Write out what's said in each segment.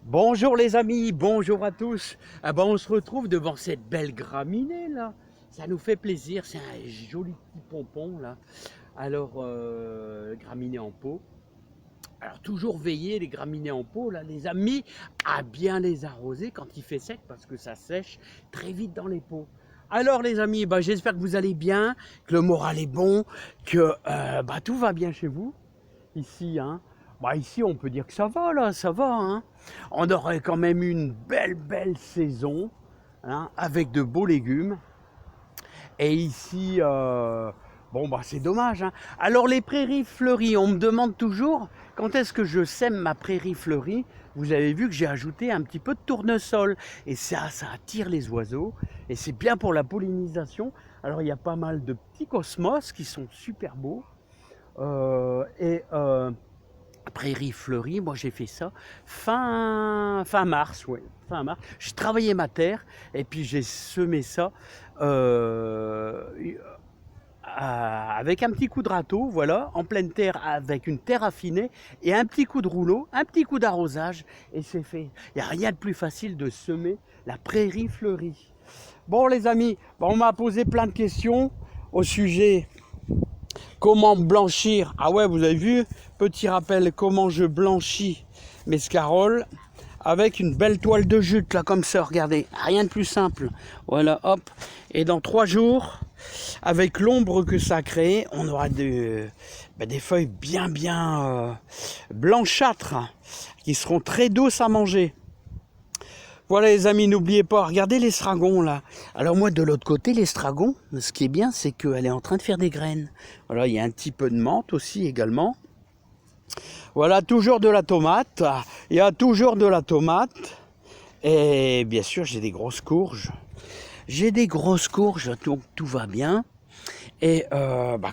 Bonjour les amis, bonjour à tous. Ah ben, on se retrouve devant cette belle graminée là. Ça nous fait plaisir, c'est un joli petit pompon là. Alors, graminée en pot. Alors toujours veiller les graminées en pot là, les amis, à bien les arroser quand il fait sec parce que ça sèche très vite dans les pots. Alors les amis, bah, j'espère que vous allez bien, que le moral est bon, que bah, tout va bien chez vous ici, hein. Bah ici, on peut dire que ça va, là, ça va, hein. On aurait quand même une belle saison, hein, avec de beaux légumes. Et ici, bon, bah c'est dommage, hein. Alors, les prairies fleuries, on me demande toujours quand est-ce que je sème ma prairie fleurie. Vous avez vu que j'ai ajouté un petit peu de tournesol. Et ça attire les oiseaux. Et c'est bien pour la pollinisation. Alors, il y a pas mal de petits cosmos qui sont super beaux. Prairie fleurie, moi j'ai fait ça fin mars, ouais, fin mars. J'ai travaillé ma terre et puis j'ai semé ça euh, avec un petit coup de râteau, voilà, en pleine terre avec une terre affinée et un petit coup de rouleau, un petit coup d'arrosage et c'est fait. Il n'y a rien de plus facile de semer la prairie fleurie. Bon les amis, on m'a posé plein de questions au sujet. Comment blanchir? Ah ouais, vous avez vu? Petit rappel, comment je blanchis mes scaroles avec une belle toile de jute, là, comme ça, regardez. Rien de plus simple. Voilà, hop. Et dans 3 jours, avec l'ombre que ça crée, on aura des feuilles bien blanchâtres, qui seront très douces à manger. Voilà les amis, n'oubliez pas, regardez l'estragon là. Alors moi de l'autre côté, l'estragon, ce qui est bien, c'est qu'elle est en train de faire des graines. Voilà, il y a un petit peu de menthe aussi également. Voilà, toujours de la tomate. Il y a toujours de la tomate. Et bien sûr, j'ai des grosses courges. J'ai des grosses courges, donc tout va bien. Et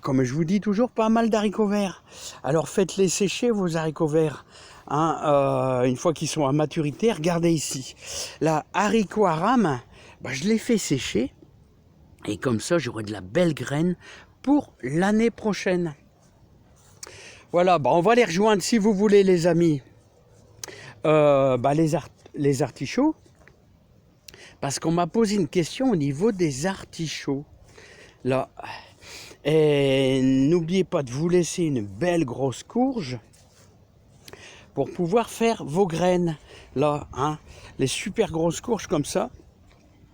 comme je vous dis toujours, pas mal d'haricots verts. Alors faites-les sécher vos haricots verts. Hein, une fois qu'ils sont à maturité, regardez ici. La haricot à rame, je l'ai fait sécher. Et comme ça, j'aurai de la belle graine pour l'année prochaine. Voilà, on va les rejoindre si vous voulez les amis. Les artichauts. Parce qu'on m'a posé une question au niveau des artichauts. Là, et n'oubliez pas de vous laisser une belle grosse courge pour pouvoir faire vos graines. Là, hein, les super grosses courges comme ça,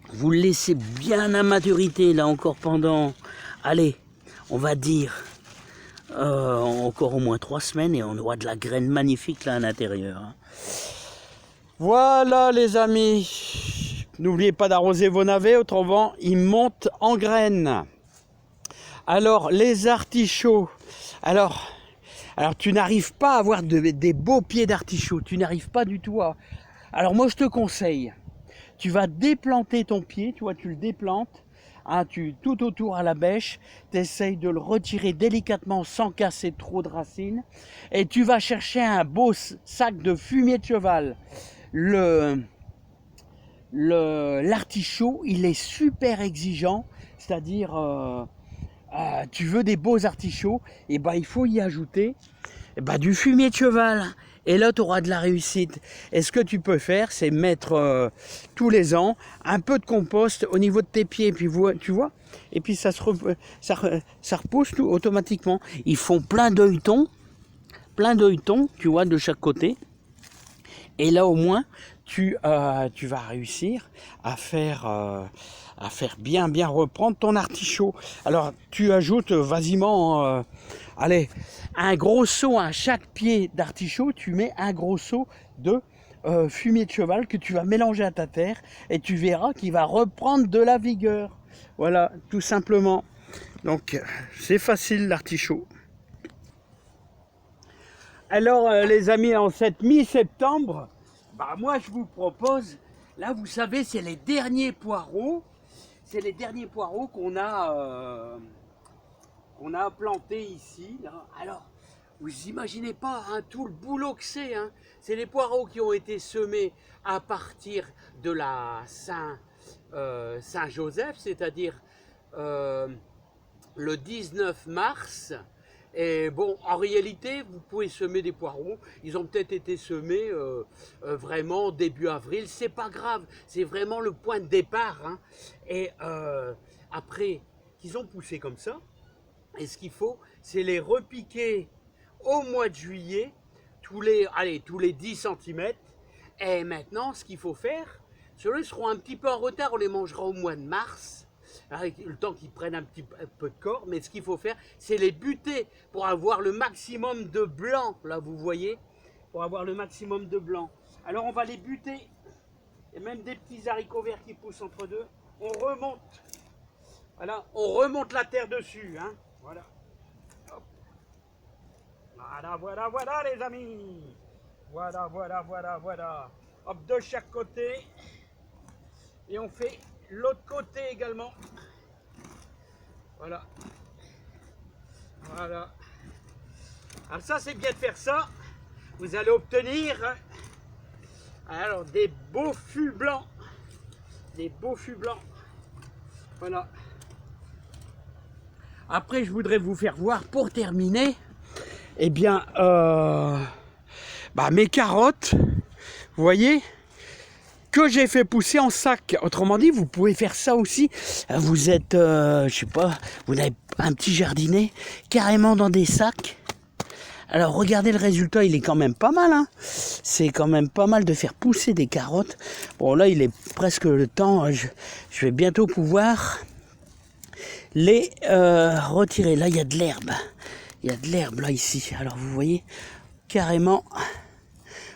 vous le laissez bien à maturité, là encore pendant, allez, on va dire, encore au moins 3 semaines et on aura de la graine magnifique là à l'intérieur. Hein. Voilà les amis, n'oubliez pas d'arroser vos navets, autrement ils montent en graines. Alors, les artichauts. Alors tu n'arrives pas à avoir des beaux pieds d'artichaut. Tu n'arrives pas du tout à... Alors, moi, je te conseille. Tu vas déplanter ton pied. Tu vois, tu le déplantes. Hein, tout autour à la bêche. Tu essayes de le retirer délicatement sans casser trop de racines. Et tu vas chercher un beau sac de fumier de cheval. L'artichaut, il est super exigeant. C'est-à-dire... tu veux des beaux artichauts, et il faut y ajouter du fumier de cheval. Et là, tu auras de la réussite. Et ce que tu peux faire, c'est mettre tous les ans un peu de compost au niveau de tes pieds. Puis tu vois, et puis ça repousse tout automatiquement. Ils font plein d'œilletons, tu vois, de chaque côté. Et là, au moins, tu vas réussir à faire bien reprendre ton artichaut. Alors, tu ajoutes vasiment, allez, un gros seau à chaque pied d'artichaut, tu mets un gros seau de fumier de cheval que tu vas mélanger à ta terre et tu verras qu'il va reprendre de la vigueur. Voilà, tout simplement. Donc, c'est facile l'artichaut. Alors, les amis, en cette mi-septembre, moi, je vous propose, là, vous savez, c'est les derniers poireaux. C'est les derniers poireaux qu'on a plantés ici. Là. Alors, vous imaginez pas hein, tout le boulot que c'est. Hein. C'est les poireaux qui ont été semés à partir de la Saint-Joseph, c'est-à-dire le 19 mars. Et bon, en réalité, vous pouvez semer des poireaux. Ils ont peut-être été semés vraiment début avril. C'est pas grave. C'est vraiment le point de départ. Hein. Et après qu'ils ont poussé comme ça, et ce qu'il faut, c'est les repiquer au mois de juillet, tous les 10 cm. Et maintenant, ce qu'il faut faire, ceux-là seront un petit peu en retard. On les mangera au mois de mars. Avec le temps qu'ils prennent un peu de corps, mais ce qu'il faut faire, c'est les buter pour avoir le maximum de blanc, là vous voyez, pour avoir le maximum de blanc. Alors on va les buter, et même des petits haricots verts qui poussent entre deux, on remonte, voilà, on remonte la terre dessus, hein, voilà. Hop. Voilà les amis, voilà, hop, de chaque côté, et on fait l'autre côté également. Voilà. Voilà. Alors ça, c'est bien de faire ça. Vous allez obtenir alors des beaux fûts blancs. Des beaux fûts blancs. Voilà. Après, je voudrais vous faire voir, pour terminer, eh bien, mes carottes, vous voyez, que j'ai fait pousser en sac. Autrement dit, vous pouvez faire ça aussi. Vous êtes, je sais pas, vous avez un petit jardinet carrément dans des sacs. Alors regardez le résultat, il est quand même pas mal. Hein. C'est quand même pas mal de faire pousser des carottes. Bon là, il est presque le temps. Je vais bientôt pouvoir les retirer. Là, il y a de l'herbe. Il y a de l'herbe là ici. Alors vous voyez carrément.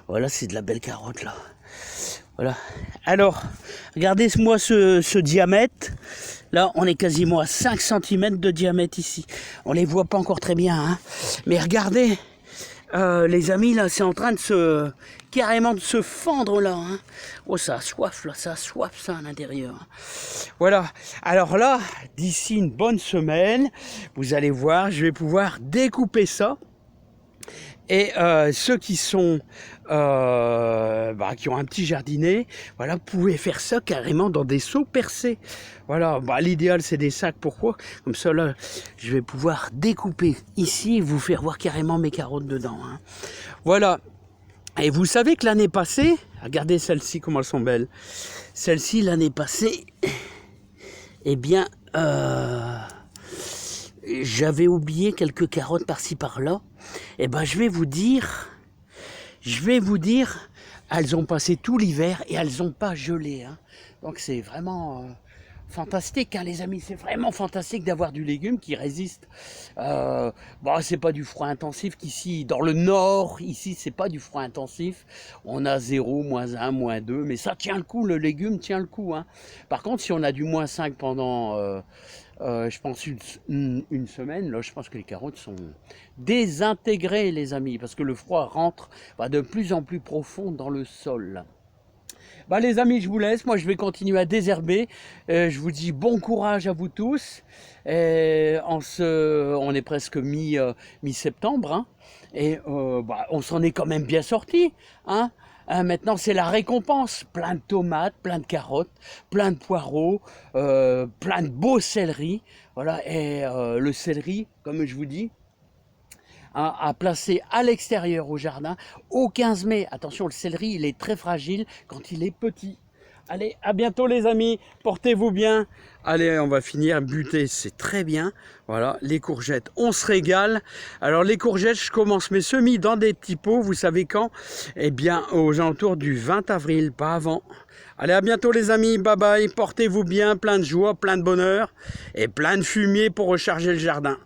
Voilà, c'est de la belle carotte là. Voilà. Alors, regardez-moi ce diamètre. Là, on est quasiment à 5 cm de diamètre ici. On les voit pas encore très bien. Hein. Mais regardez, les amis, là, c'est en train de carrément de se fendre là. Hein. Oh, ça a soif là, ça a soif ça à l'intérieur. Voilà. Alors là, d'ici une bonne semaine, vous allez voir, je vais pouvoir découper ça. Et ceux qui sont qui ont un petit jardinet, voilà, vous pouvez faire ça carrément dans des seaux percés. Voilà, l'idéal c'est des sacs. Pourquoi? Comme ça là, je vais pouvoir découper ici et vous faire voir carrément mes carottes dedans. Hein. Voilà. Et vous savez que l'année passée, regardez celles-ci comment elles sont belles. Celles-ci l'année passée, eh bien, j'avais oublié quelques carottes par-ci par-là. Et ben je vais vous dire, elles ont passé tout l'hiver et elles n'ont pas gelé. Hein. Donc c'est vraiment fantastique, hein, les amis. C'est vraiment fantastique d'avoir du légume qui résiste. C'est pas du froid intensif qu'ici, dans le nord, ici, c'est pas du froid intensif. On a 0, -1, -2, mais ça tient le coup, le légume tient le coup. Hein. Par contre, si on a du -5 pendant... je pense une semaine, là je pense que les carottes sont désintégrées les amis, parce que le froid rentre de plus en plus profond dans le sol. Les amis, je vous laisse, moi je vais continuer à désherber, je vous dis bon courage à vous tous, on est presque mi-septembre, hein, et on s'en est quand même bien sorti, hein. Maintenant, c'est la récompense. Plein de tomates, plein de carottes, plein de poireaux, plein de beaux céleris. Voilà, et le céleri, comme je vous dis, à placer à l'extérieur au jardin au 15 mai. Attention, le céleri, il est très fragile quand il est petit. Allez, à bientôt les amis, portez-vous bien. Allez, on va finir, buter, c'est très bien. Voilà, les courgettes, on se régale. Alors les courgettes, je commence mes semis dans des petits pots, vous savez quand? Eh bien, aux alentours du 20 avril, pas avant. Allez, à bientôt les amis, bye bye, portez-vous bien, plein de joie, plein de bonheur et plein de fumier pour recharger le jardin.